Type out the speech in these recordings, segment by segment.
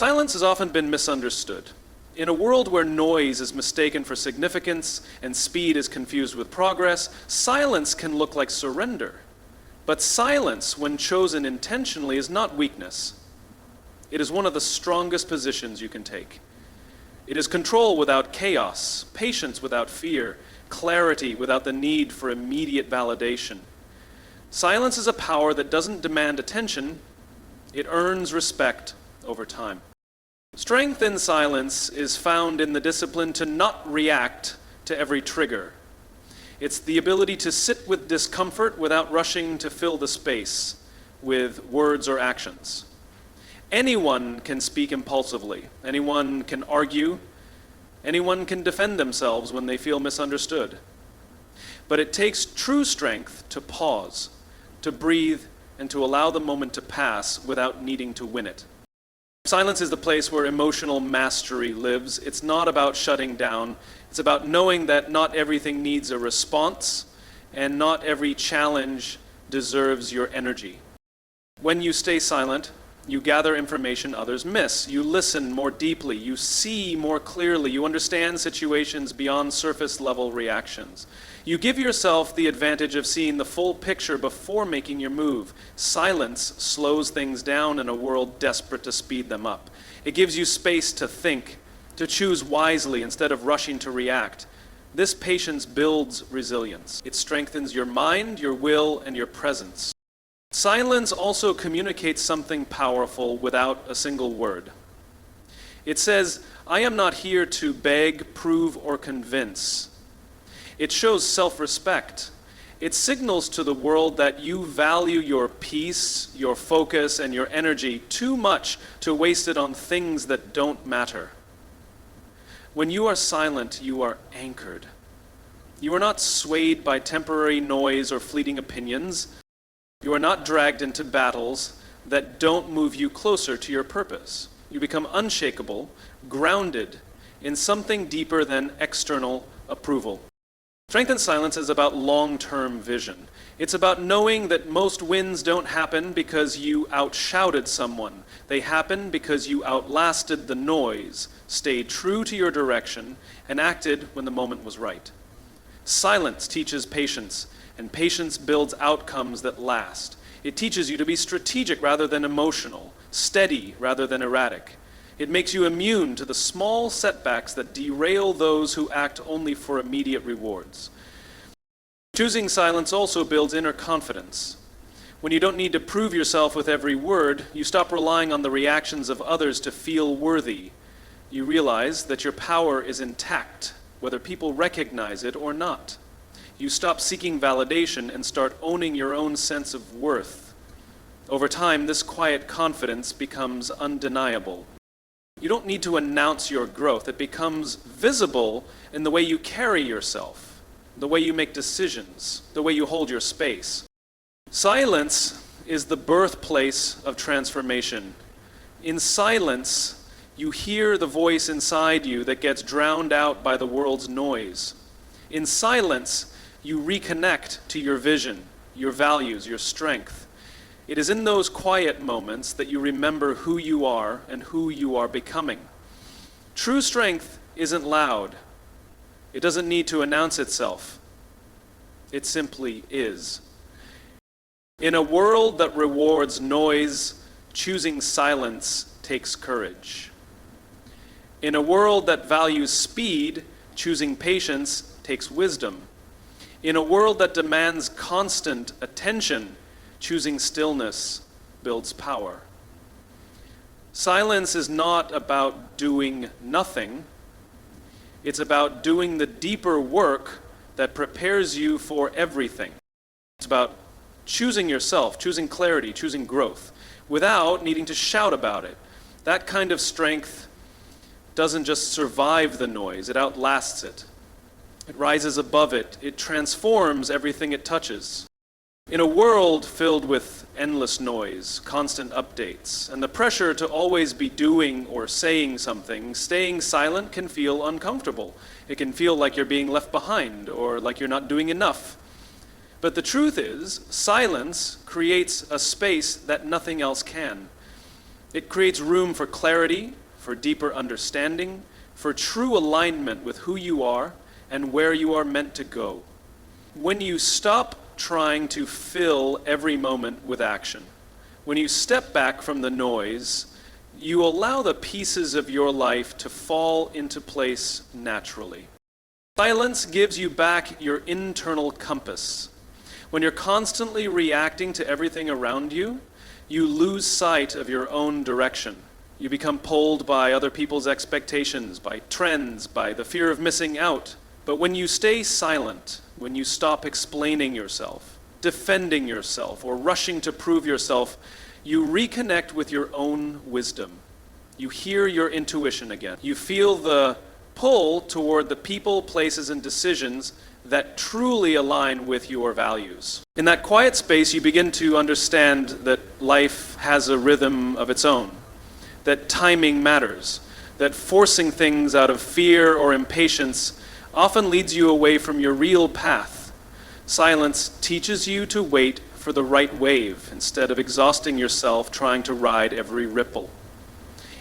Silence has often been misunderstood. In a world where noise is mistaken for significance and speed is confused with progress, silence can look like surrender. But silence, when chosen intentionally, is not weakness. It is one of the strongest positions you can take. It is control without chaos, patience without fear, clarity without the need for immediate validation. Silence is a power that doesn't demand attention, it earns respect over time. Strength in silence is found in the discipline to not react to every trigger. It's the ability to sit with discomfort without rushing to fill the space with words or actions. Anyone can speak impulsively. Anyone can argue. Anyone can defend themselves when they feel misunderstood. But it takes true strength to pause, to breathe, and to allow the moment to pass without needing to win it. Silence is the place where emotional mastery lives. It's not about shutting down. It's about knowing that not everything needs a response, and not every challenge deserves your energy. When you stay silent, you gather information others miss. You listen more deeply. You see more clearly. You understand situations beyond surface-level reactions. You give yourself the advantage of seeing the full picture before making your move. Silence slows things down in a world desperate to speed them up. It gives you space to think, to choose wisely instead of rushing to react. This patience builds resilience. It strengthens your mind, your will, and your presence. Silence also communicates something powerful without a single word. It says, I am not here to beg, prove, or convince. It shows self-respect. It signals to the world that you value your peace, your focus, and your energy too much to waste it on things that don't matter. When you are silent, you are anchored. You are not swayed by temporary noise or fleeting opinions. You are not dragged into battles that don't move you closer to your purpose. You become unshakable, grounded in something deeper than external approval. Strength in silence is about long-term vision. It's about knowing that most wins don't happen because you outshouted someone. They happen because you outlasted the noise, stayed true to your direction, and acted when the moment was right. Silence teaches patience, and patience builds outcomes that last. It teaches you to be strategic rather than emotional, steady rather than erratic. It makes you immune to the small setbacks that derail those who act only for immediate rewards. Choosing silence also builds inner confidence. When you don't need to prove yourself with every word, you stop relying on the reactions of others to feel worthy. You realize that your power is intact, whether people recognize it or not. You stop seeking validation and start owning your own sense of worth. Over time, this quiet confidence becomes undeniable. You don't need to announce your growth. It becomes visible in the way you carry yourself, the way you make decisions, the way you hold your space. Silence is the birthplace of transformation. In silence, you hear the voice inside you that gets drowned out by the world's noise. In silence, you reconnect to your vision, your values, your strength. It is in those quiet moments that you remember who you are and who you are becoming. True strength isn't loud. It doesn't need to announce itself. It simply is. In a world that rewards noise, choosing silence takes courage. In a world that values speed, choosing patience takes wisdom. In a world that demands constant attention, choosing stillness builds power. Silence is not about doing nothing. It's about doing the deeper work that prepares you for everything. It's about choosing yourself, choosing clarity, choosing growth, without needing to shout about it. That kind of strength doesn't just survive the noise, it outlasts it. It rises above it. It transforms everything it touches. In a world filled with endless noise, constant updates, and the pressure to always be doing or saying something, staying silent can feel uncomfortable. It can feel like you're being left behind or like you're not doing enough. But the truth is, silence creates a space that nothing else can. It creates room for clarity, for deeper understanding, for true alignment with who you are and where you are meant to go. When you stop trying to fill every moment with action, when you step back from the noise, you allow the pieces of your life to fall into place naturally. Silence gives you back your internal compass. When you're constantly reacting to everything around you, you lose sight of your own direction. You become pulled by other people's expectations, by trends, by the fear of missing out. But when you stay silent, when you stop explaining yourself, defending yourself, or rushing to prove yourself, you reconnect with your own wisdom. You hear your intuition again. You feel the pull toward the people, places, and decisions that truly align with your values. In that quiet space, you begin to understand that life has a rhythm of its own, that timing matters, that forcing things out of fear or impatience often leads you away from your real path. Silence teaches you to wait for the right wave instead of exhausting yourself trying to ride every ripple.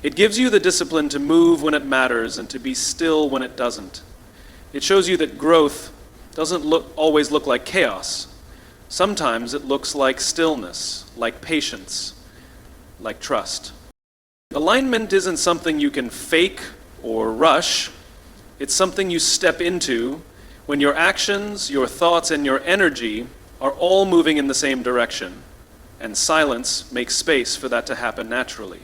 It gives you the discipline to move when it matters and to be still when it doesn't. It shows you that growth doesn't always look like chaos. Sometimes it looks like stillness, like patience, like trust. Alignment isn't something you can fake or rush. It's something you step into when your actions, your thoughts, and your energy are all moving in the same direction, and silence makes space for that to happen naturally.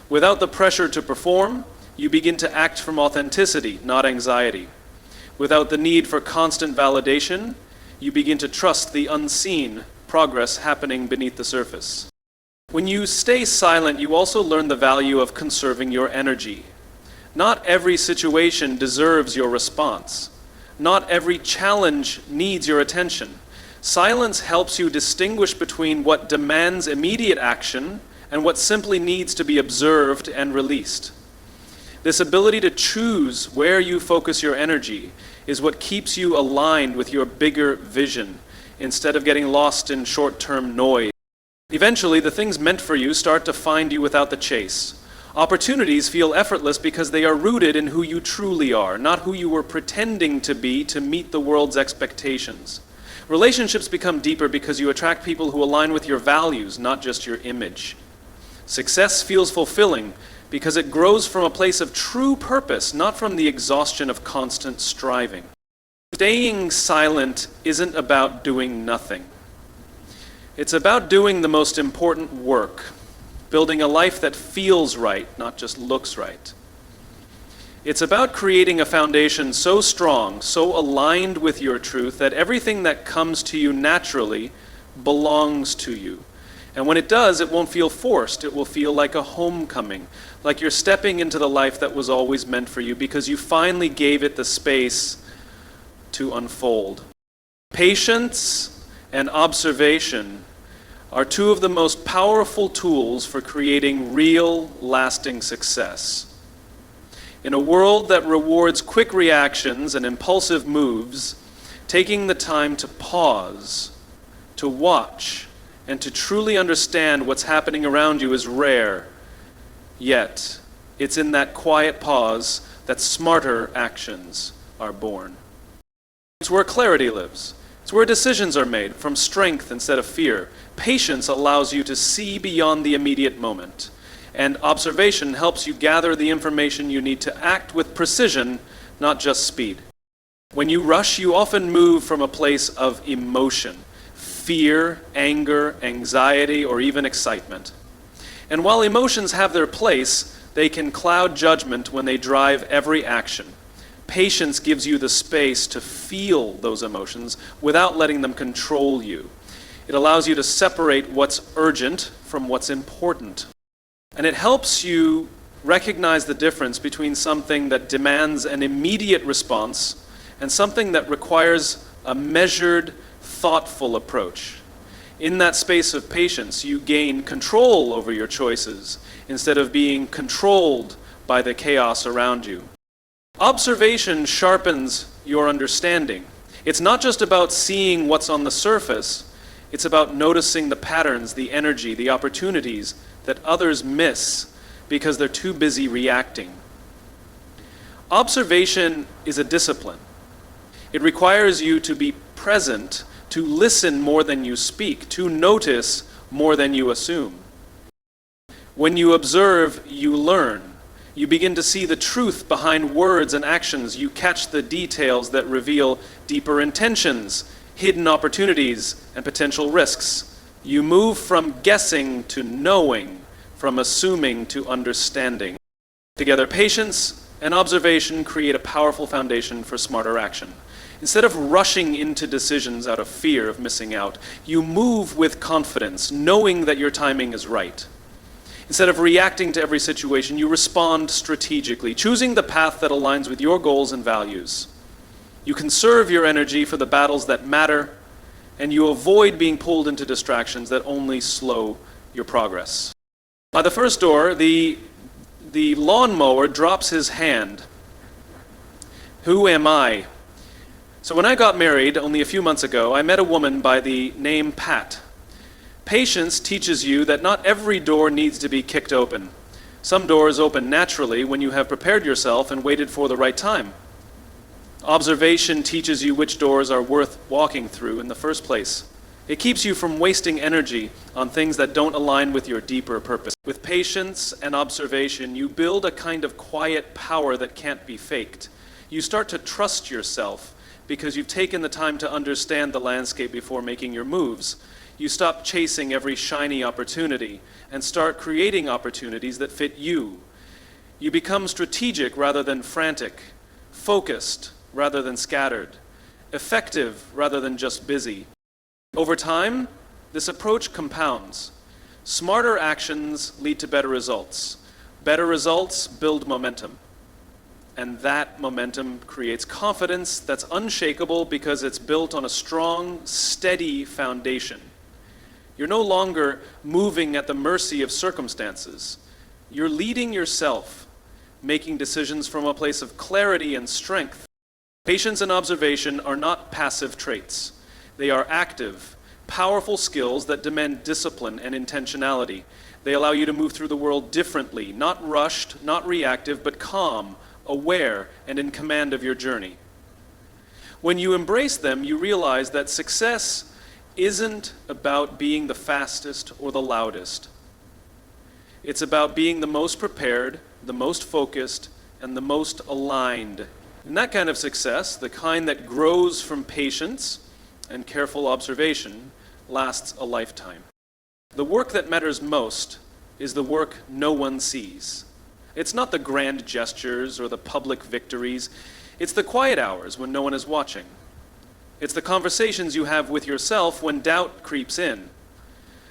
Without the pressure to perform, you begin to act from authenticity, not anxiety. Without the need for constant validation, you begin to trust the unseen progress happening beneath the surface. When you stay silent, you also learn the value of conserving your energy. Not every situation deserves your response. Not every challenge needs your attention. Silence helps you distinguish between what demands immediate action and what simply needs to be observed and released. This ability to choose where you focus your energy is what keeps you aligned with your bigger vision instead of getting lost in short-term noise. Eventually, the things meant for you start to find you without the chase. Opportunities feel effortless because they are rooted in who you truly are, not who you were pretending to be to meet the world's expectations. Relationships become deeper because you attract people who align with your values, not just your image. Success feels fulfilling because it grows from a place of true purpose, not from the exhaustion of constant striving. Staying silent isn't about doing nothing. It's about doing the most important work, building a life that feels right, not just looks right. It's about creating a foundation so strong, so aligned with your truth, that everything that comes to you naturally belongs to you. And when it does, it won't feel forced. It will feel like a homecoming, like you're stepping into the life that was always meant for you because you finally gave it the space to unfold. Patience and observation are two of the most powerful tools for creating real, lasting success. In a world that rewards quick reactions and impulsive moves, taking the time to pause, to watch, and to truly understand what's happening around you is rare. Yet, it's in that quiet pause that smarter actions are born. It's where clarity lives. It's where decisions are made from strength instead of fear. Patience allows you to see beyond the immediate moment. And observation helps you gather the information you need to act with precision, not just speed. When you rush, you often move from a place of emotion, fear, anger, anxiety, or even excitement. And while emotions have their place, they can cloud judgment when they drive every action. Patience gives you the space to feel those emotions without letting them control you. It allows you to separate what's urgent from what's important. And it helps you recognize the difference between something that demands an immediate response and something that requires a measured, thoughtful approach. In that space of patience, you gain control over your choices instead of being controlled by the chaos around you. Observation sharpens your understanding. It's not just about seeing what's on the surface, it's about noticing the patterns, the energy, the opportunities that others miss because they're too busy reacting. Observation is a discipline. It requires you to be present, to listen more than you speak, to notice more than you assume. When you observe, you learn. You begin to see the truth behind words and actions. You catch the details that reveal deeper intentions, hidden opportunities, and potential risks. You move from guessing to knowing, from assuming to understanding. Together, patience and observation create a powerful foundation for smarter action. Instead of rushing into decisions out of fear of missing out, you move with confidence, knowing that your timing is right. Instead of reacting to every situation, you respond strategically, choosing the path that aligns with your goals and values. You conserve your energy for the battles that matter, and you avoid being pulled into distractions that only slow your progress. By the first door, the lawnmower drops his hand. Who am I? So when I got married only a few months ago, I met a woman by the name Pat. Patience teaches you that not every door needs to be kicked open. Some doors open naturally when you have prepared yourself and waited for the right time. Observation teaches you which doors are worth walking through in the first place. It keeps you from wasting energy on things that don't align with your deeper purpose. With patience and observation, you build a kind of quiet power that can't be faked. You start to trust yourself because you've taken the time to understand the landscape before making your moves. You stop chasing every shiny opportunity and start creating opportunities that fit you. You become strategic rather than frantic, focused rather than scattered, effective rather than just busy. Over time, this approach compounds. Smarter actions lead to better results. Better results build momentum. And that momentum creates confidence that's unshakable because it's built on a strong, steady foundation. You're no longer moving at the mercy of circumstances. You're leading yourself, making decisions from a place of clarity and strength. Patience and observation are not passive traits. They are active, powerful skills that demand discipline and intentionality. They allow you to move through the world differently, not rushed, not reactive, but calm, aware, and in command of your journey. When you embrace them, you realize that success isn't about being the fastest or the loudest. It's about being the most prepared, the most focused, and the most aligned. And that kind of success, the kind that grows from patience and careful observation, lasts a lifetime. The work that matters most is the work no one sees. It's not the grand gestures or the public victories. It's the quiet hours when no one is watching. It's the conversations you have with yourself when doubt creeps in.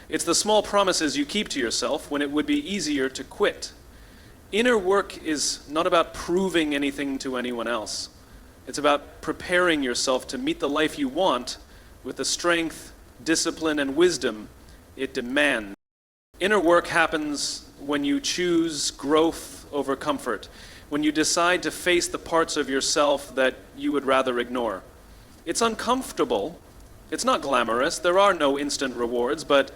It's the small promises you keep to yourself when it would be easier to quit. Inner work is not about proving anything to anyone else. It's about preparing yourself to meet the life you want with the strength, discipline, and wisdom it demands. Inner work happens when you choose growth over comfort, when you decide to face the parts of yourself that you would rather ignore. It's uncomfortable, it's not glamorous, there are no instant rewards, but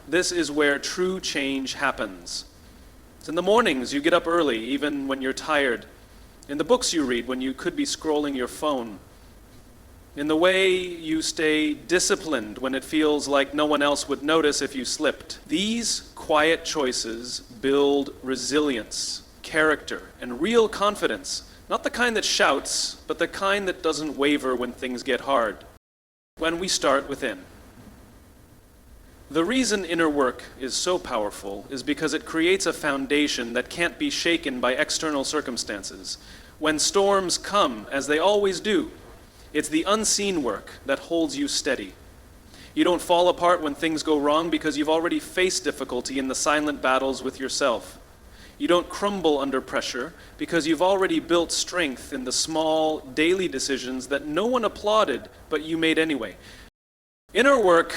this is where true change happens. It's in the mornings you get up early, even when you're tired. In the books you read when you could be scrolling your phone. In the way you stay disciplined when it feels like no one else would notice if you slipped. These quiet choices build resilience, character, and real confidence. Not the kind that shouts, but the kind that doesn't waver when things get hard. When we start within. The reason inner work is so powerful is because it creates a foundation that can't be shaken by external circumstances. When storms come, as they always do, it's the unseen work that holds you steady. You don't fall apart when things go wrong because you've already faced difficulty in the silent battles with yourself. You don't crumble under pressure because you've already built strength in the small, daily decisions that no one applauded, but you made anyway. Inner work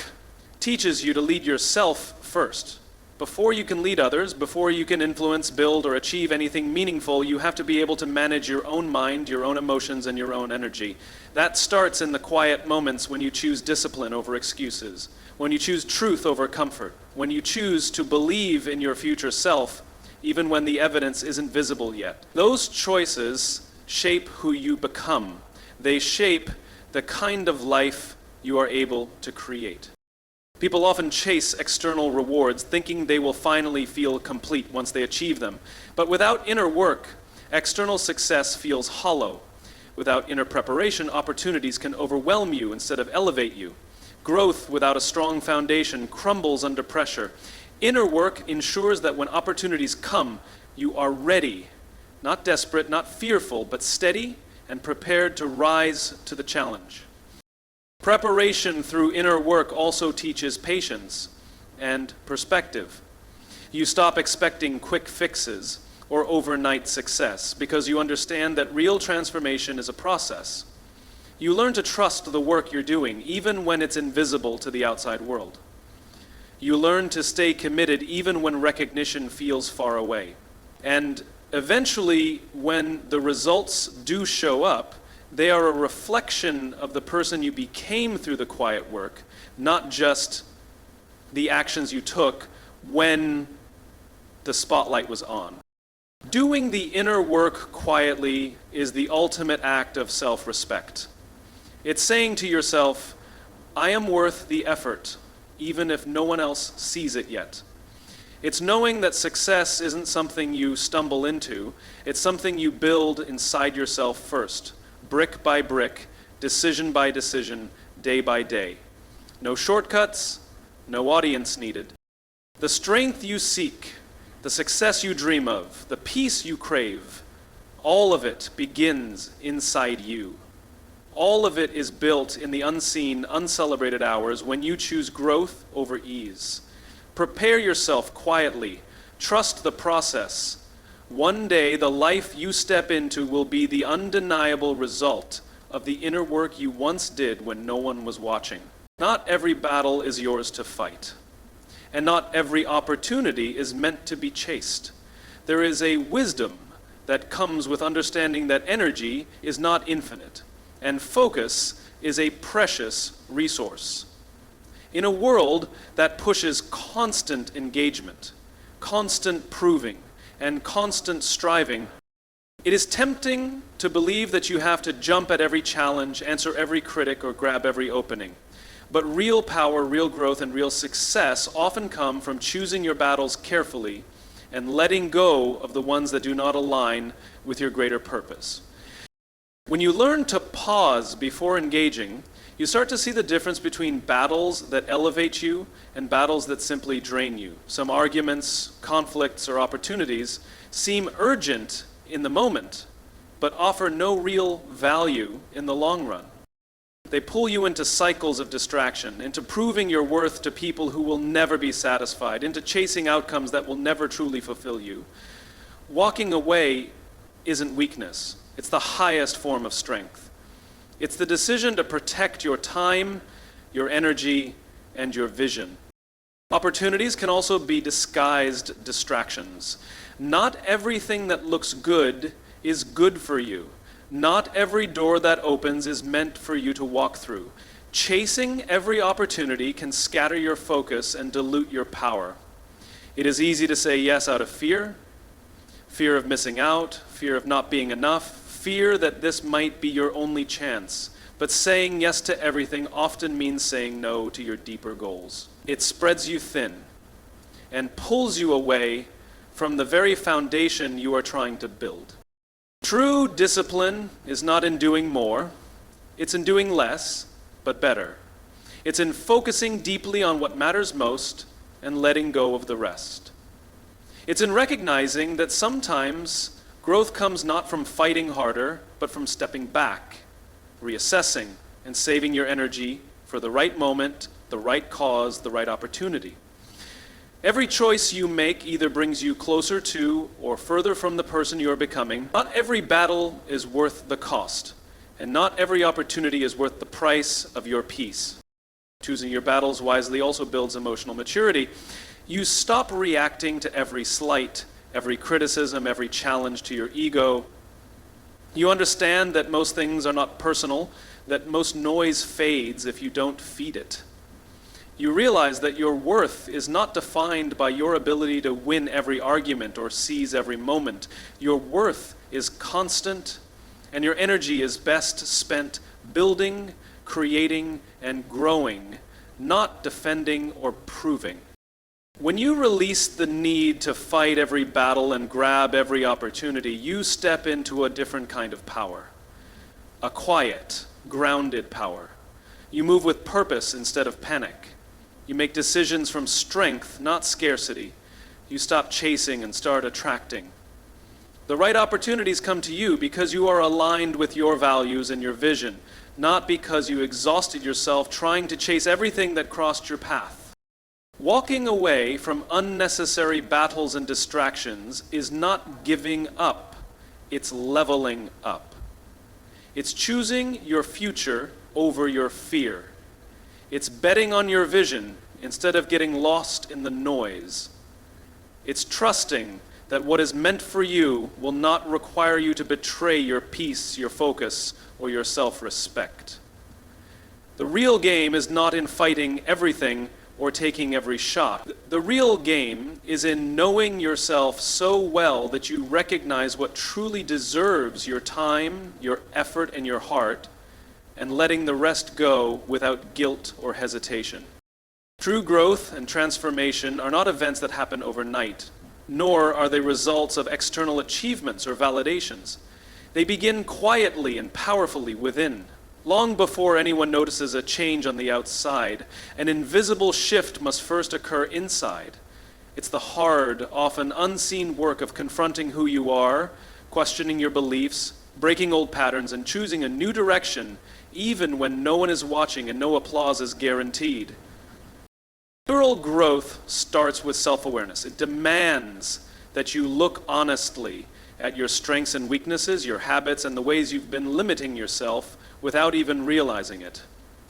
teaches you to lead yourself first. Before you can lead others, before you can influence, build, or achieve anything meaningful, you have to be able to manage your own mind, your own emotions, and your own energy. That starts in the quiet moments when you choose discipline over excuses, when you choose truth over comfort, when you choose to believe in your future self, even when the evidence isn't visible yet. Those choices shape who you become. They shape the kind of life you are able to create. People often chase external rewards, thinking they will finally feel complete once they achieve them. But without inner work, external success feels hollow. Without inner preparation, opportunities can overwhelm you instead of elevate you. Growth without a strong foundation crumbles under pressure. Inner work ensures that when opportunities come, you are ready, not desperate, not fearful, but steady and prepared to rise to the challenge. Preparation through inner work also teaches patience and perspective. You stop expecting quick fixes or overnight success because you understand that real transformation is a process. You learn to trust the work you're doing even when it's invisible to the outside world. You learn to stay committed even when recognition feels far away. And eventually, when the results do show up, they are a reflection of the person you became through the quiet work, not just the actions you took when the spotlight was on. Doing the inner work quietly is the ultimate act of self-respect. It's saying to yourself, I am worth the effort, even if no one else sees it yet. It's knowing that success isn't something you stumble into, it's something you build inside yourself first. Brick by brick, decision by decision, day by day. No shortcuts, no audience needed. The strength you seek, the success you dream of, the peace you crave, all of it begins inside you. All of it is built in the unseen, uncelebrated hours when you choose growth over ease. Prepare yourself quietly. Trust the process. One day, the life you step into will be the undeniable result of the inner work you once did when no one was watching. Not every battle is yours to fight, and not every opportunity is meant to be chased. There is a wisdom that comes with understanding that energy is not infinite, and focus is a precious resource. In a world that pushes constant engagement, constant proving, and constant striving, it is tempting to believe that you have to jump at every challenge, answer every critic, or grab every opening. But real power, real growth, and real success often come from choosing your battles carefully and letting go of the ones that do not align with your greater purpose. When you learn to pause before engaging, you start to see the difference between battles that elevate you and battles that simply drain you. Some arguments, conflicts, or opportunities seem urgent in the moment, but offer no real value in the long run. They pull you into cycles of distraction, into proving your worth to people who will never be satisfied, into chasing outcomes that will never truly fulfill you. Walking away isn't weakness. It's the highest form of strength. It's the decision to protect your time, your energy, and your vision. Opportunities can also be disguised distractions. Not everything that looks good is good for you. Not every door that opens is meant for you to walk through. Chasing every opportunity can scatter your focus and dilute your power. It is easy to say yes out of fear, fear of missing out, fear of not being enough, fear that this might be your only chance. But saying yes to everything often means saying no to your deeper goals. It spreads you thin and pulls you away from the very foundation you are trying to build. True discipline is not in doing more, it's in doing less, but better. It's in focusing deeply on what matters most and letting go of the rest. It's in recognizing that sometimes growth comes not from fighting harder, but from stepping back, reassessing, and saving your energy for the right moment, the right cause, the right opportunity. Every choice you make either brings you closer to or further from the person you are becoming. Not every battle is worth the cost, and not every opportunity is worth the price of your peace. Choosing your battles wisely also builds emotional maturity. You stop reacting to every slight, every criticism, every challenge to your ego. You understand that most things are not personal, that most noise fades if you don't feed it. You realize that your worth is not defined by your ability to win every argument or seize every moment. Your worth is constant, and your energy is best spent building, creating, and growing, not defending or proving. When you release the need to fight every battle and grab every opportunity, you step into a different kind of power. A quiet, grounded power. You move with purpose instead of panic. You make decisions from strength, not scarcity. You stop chasing and start attracting. The right opportunities come to you because you are aligned with your values and your vision, not because you exhausted yourself trying to chase everything that crossed your path. Walking away from unnecessary battles and distractions is not giving up, it's leveling up. It's choosing your future over your fear. It's betting on your vision instead of getting lost in the noise. It's trusting that what is meant for you will not require you to betray your peace, your focus, or your self-respect. The real game is not in fighting everything or taking every shot. The real game is in knowing yourself so well that you recognize what truly deserves your time, your effort, and your heart, and letting the rest go without guilt or hesitation. True growth and transformation are not events that happen overnight, nor are they results of external achievements or validations. They begin quietly and powerfully within. Long before anyone notices a change on the outside, an invisible shift must first occur inside. It's the hard, often unseen work of confronting who you are, questioning your beliefs, breaking old patterns, and choosing a new direction, even when no one is watching and no applause is guaranteed. Neural growth starts with self-awareness. It demands that you look honestly at your strengths and weaknesses, your habits, and the ways you've been limiting yourself without even realizing it.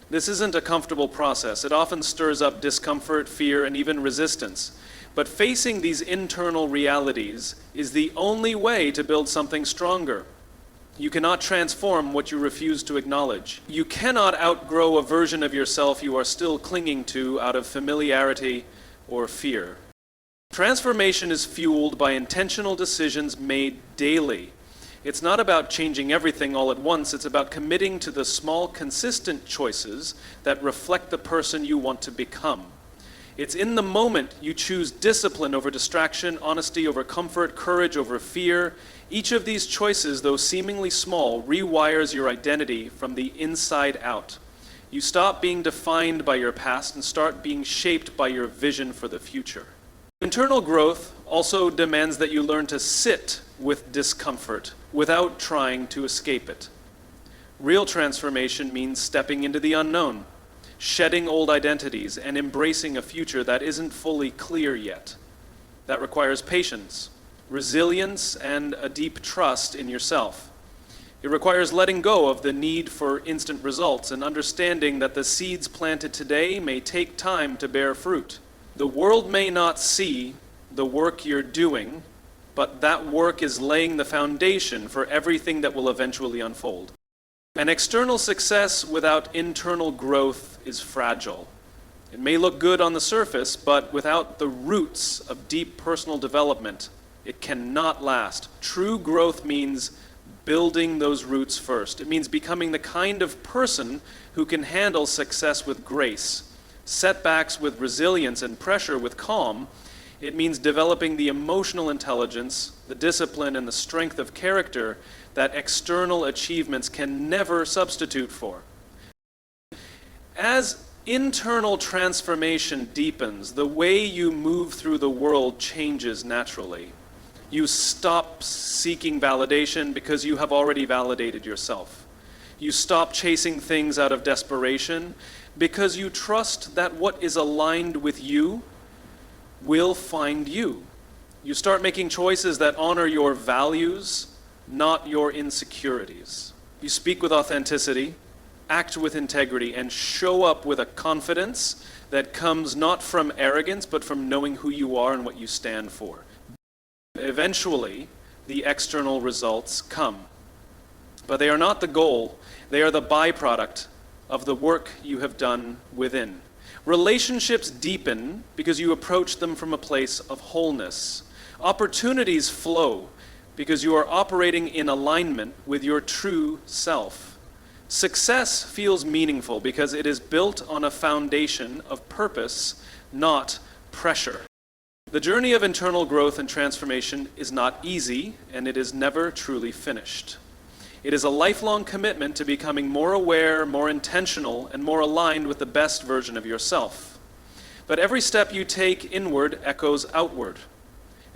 This isn't a comfortable process. It often stirs up discomfort, fear, and even resistance. But facing these internal realities is the only way to build something stronger. You cannot transform what you refuse to acknowledge. You cannot outgrow a version of yourself you are still clinging to out of familiarity or fear. Transformation is fueled by intentional decisions made daily. It's not about changing everything all at once. It's about committing to the small, consistent choices that reflect the person you want to become. It's in the moment you choose discipline over distraction, honesty over comfort, courage over fear. Each of these choices, though seemingly small, rewires your identity from the inside out. You stop being defined by your past and start being shaped by your vision for the future. Internal growth also demands that you learn to sit with discomfort without trying to escape it. Real transformation means stepping into the unknown, shedding old identities, and embracing a future that isn't fully clear yet. That requires patience, resilience, and a deep trust in yourself. It requires letting go of the need for instant results and understanding that the seeds planted today may take time to bear fruit. The world may not see the work you're doing, but that work is laying the foundation for everything that will eventually unfold. An external success without internal growth is fragile. It may look good on the surface, but without the roots of deep personal development, it cannot last. True growth means building those roots first. It means becoming the kind of person who can handle success with grace, setbacks with resilience, and pressure with calm. It means developing the emotional intelligence, the discipline, and the strength of character that external achievements can never substitute for. As internal transformation deepens, the way you move through the world changes naturally. You stop seeking validation because you have already validated yourself. You stop chasing things out of desperation because you trust that what is aligned with you will find you. You start making choices that honor your values, not your insecurities. You speak with authenticity, act with integrity, and show up with a confidence that comes not from arrogance, but from knowing who you are and what you stand for. Eventually, the external results come. But they are not the goal, they are the byproduct of the work you have done within. Relationships deepen because you approach them from a place of wholeness. Opportunities flow because you are operating in alignment with your true self. Success feels meaningful because it is built on a foundation of purpose, not pressure. The journey of internal growth and transformation is not easy, and it is never truly finished. It is a lifelong commitment to becoming more aware, more intentional, and more aligned with the best version of yourself. But every step you take inward echoes outward.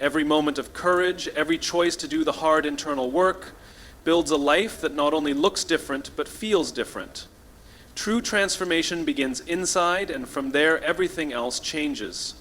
Every moment of courage, every choice to do the hard internal work, builds a life that not only looks different, but feels different. True transformation begins inside, and from there everything else changes.